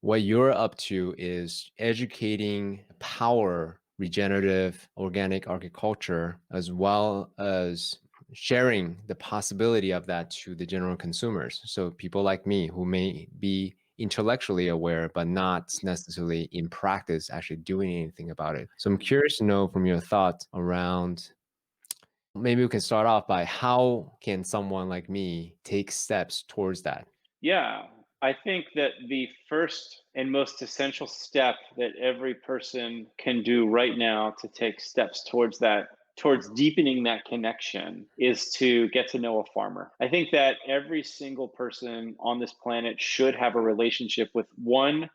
what you're up to is educating power regenerative organic agriculture, as well as sharing the possibility of that to the general consumers. So people like me who may be intellectually aware, but not necessarily in practice actually doing anything about it. So I'm curious to know from your thoughts around, maybe we can start off by how can someone like me take steps towards that? Yeah, I think that the first and most essential step that every person can do right now to take steps towards that, towards deepening that connection, is to get to know a farmer. I think that every single person on this planet should have a relationship with one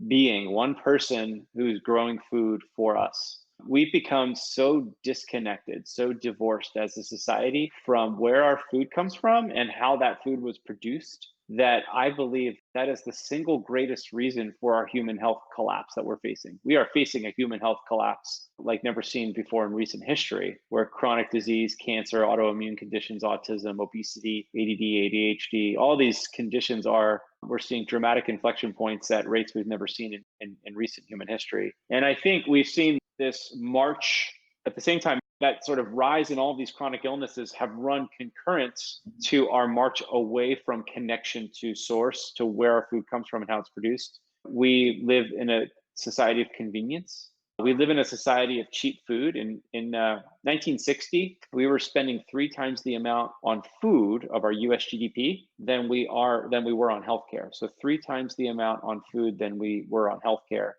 being, one person who's growing food for us. We've become so disconnected, so divorced as a society from where our food comes from and how that food was produced, that I believe that is the single greatest reason for our human health collapse that we're facing. We are facing a human health collapse like never seen before in recent history, where chronic disease, cancer, autoimmune conditions, autism, obesity, ADD, ADHD, all these conditions are, we're seeing dramatic inflection points at rates we've never seen in recent human history. And I think we've seen this march at the same time. That sort of rise in all of these chronic illnesses have run concurrent to our march away from connection to source, to where our food comes from and how it's produced. We live in a society of convenience. We live in a society of cheap food. In 1960, we were spending three times the amount on food of our U.S. GDP than we were on healthcare. So three times the amount on food than we were on healthcare.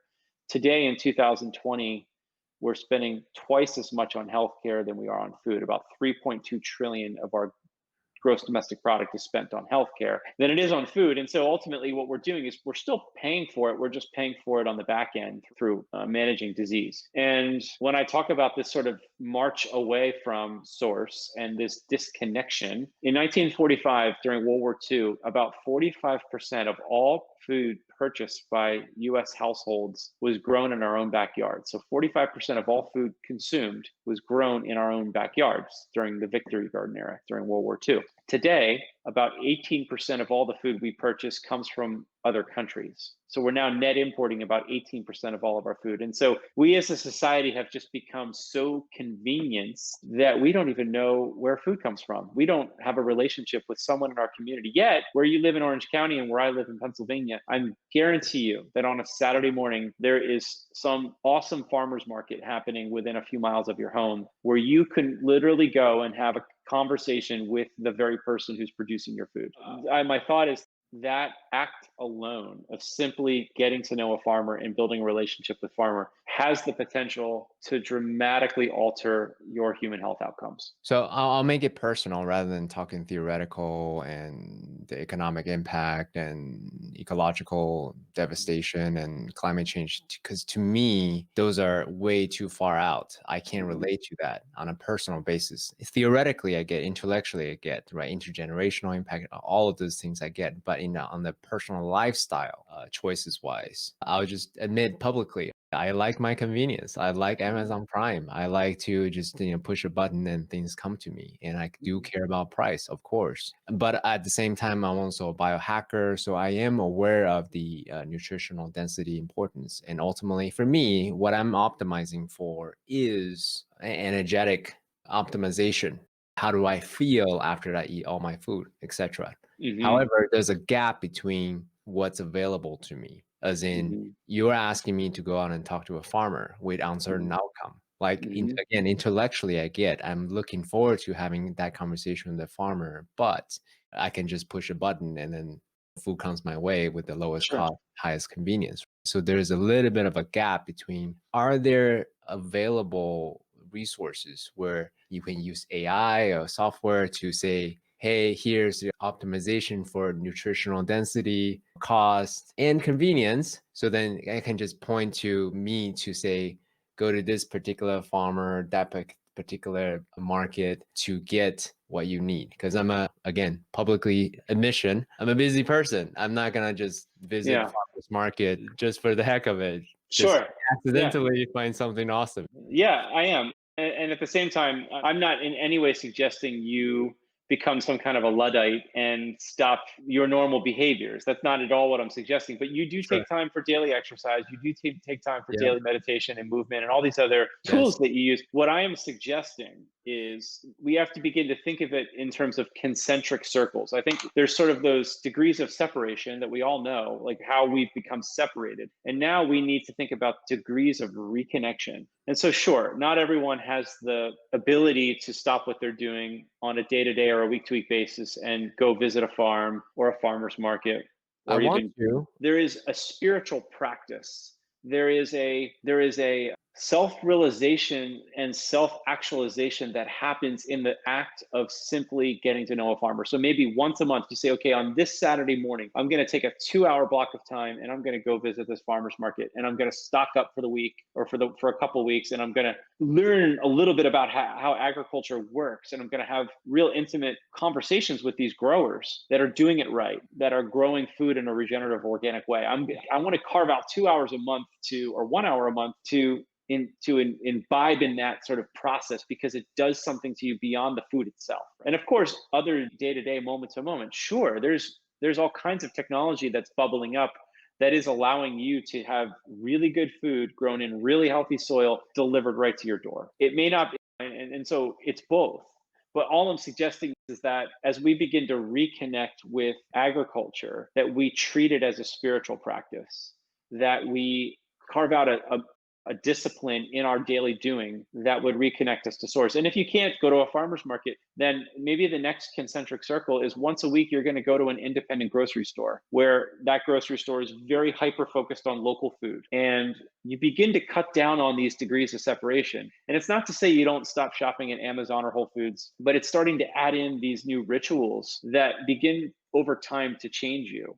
Today in 2020, we're spending twice as much on healthcare than we are on food. About 3.2 trillion of our gross domestic product is spent on healthcare than it is on food. And so ultimately, what we're doing is we're still paying for it. We're just paying for it on the back end through managing disease. And when I talk about this sort of march away from source and this disconnection, in 1945, during World War II, about 45% of all food purchased by US households was grown in our own backyard. So 45% of all food consumed was grown in our own backyards during the Victory Garden era, during World War II. Today, about 18% of all the food we purchase comes from other countries. So we're now net importing about 18% of all of our food. And so we as a society have just become so convenienced that we don't even know where food comes from. We don't have a relationship with someone in our community. Yet, where you live in Orange County and where I live in Pennsylvania, I guarantee you that on a Saturday morning, there is some awesome farmer's market happening within a few miles of your home where you can literally go and have a conversation with the very person who's producing your food. My thought is that act alone of simply getting to know a farmer and building a relationship with farmer has the potential to dramatically alter your human health outcomes. So I'll make it personal rather than talking theoretical and the economic impact and ecological devastation and climate change. Because to me, those are way too far out. I can't Mhm. relate to that on a personal basis. Theoretically, I get, intellectually, I get, right? Intergenerational impact, all of those things I get. But on the personal lifestyle choices wise, I'll just admit publicly, I like my convenience. I like Mhm. Amazon Prime. I like to just, push a button and things come to me. And I do Mhm. care about price, of course. But at the same time, I'm also a biohacker. So I am aware of the nutritional density importance. And ultimately, for me, what I'm optimizing for is energetic optimization. How do I feel after I eat all my food, etc. Mhm. However, there's a gap between what's available to me, as in, Mhm. you're asking me to go out and talk to a farmer with uncertain Mhm. outcome. Like, Mhm. again, intellectually, I get, I'm looking forward to having that conversation with the farmer, but I can just push a button and then food comes my way with the lowest Sure. cost, highest convenience. So there's a little bit of a gap between, are there available resources where you can use AI or software to say, hey, here's the optimization for nutritional density, cost, and convenience. So then I can just point to me to say, go to this particular farmer, that particular market to get what you need. Because again, publicly admission, I'm a busy person. I'm not going to just visit Yeah. farmer's market just for the heck of it, just Sure. Yeah. accidentally find something awesome. Yeah, I am. And at the same time, I'm not in any way suggesting you become some kind of a Luddite and stop your normal behaviors. That's not at all what I'm suggesting. But you do Sure. take time for daily exercise. You do take time for Yeah. daily meditation and movement and all these other Yes. tools that you use. What I am suggesting is we have to begin to think of it in terms of concentric circles. I think there's sort of those degrees of separation that we all know, like how we've become separated. And now we need to think about degrees of reconnection. And so, sure, not everyone has the ability to stop what they're doing on a day to day or a week to week basis and go visit a farm or a farmer's market, I or want even to. there is a spiritual practice. There is a self-realization and self-actualization that happens in the act of simply getting to know a farmer. So maybe once a month you say, okay, on this Saturday morning, I'm going to take a 2 hour block of time and I'm going to go visit this farmer's market and I'm going to stock up for the week or for a couple of weeks, and I'm going to learn a little bit about how agriculture works, and I'm going to have real intimate conversations with these growers that are doing it right, that are growing food in a regenerative organic way. I want to carve out 2 hours a month to, or 1 hour a month to imbibe in that sort of process, because it does something to you beyond the food itself. And of course, other day-to-day, moment to moment, sure, there's all kinds of technology that's bubbling up that is allowing you to have really good food grown in really healthy soil delivered right to your door. It may not be, and so it's both. But all I'm suggesting is that as we begin to reconnect with agriculture, that we treat it as a spiritual practice, that we carve out a discipline in our daily doing that would reconnect us to source. And if you can't go to a farmer's market, then maybe the next concentric circle is once a week you're going to go to an independent grocery store, where that grocery store is very hyper focused on local food. And you begin to cut down on these degrees of separation. And it's not to say you don't stop shopping at Amazon or Whole Foods, but it's starting to add in these new rituals that begin over time to change you.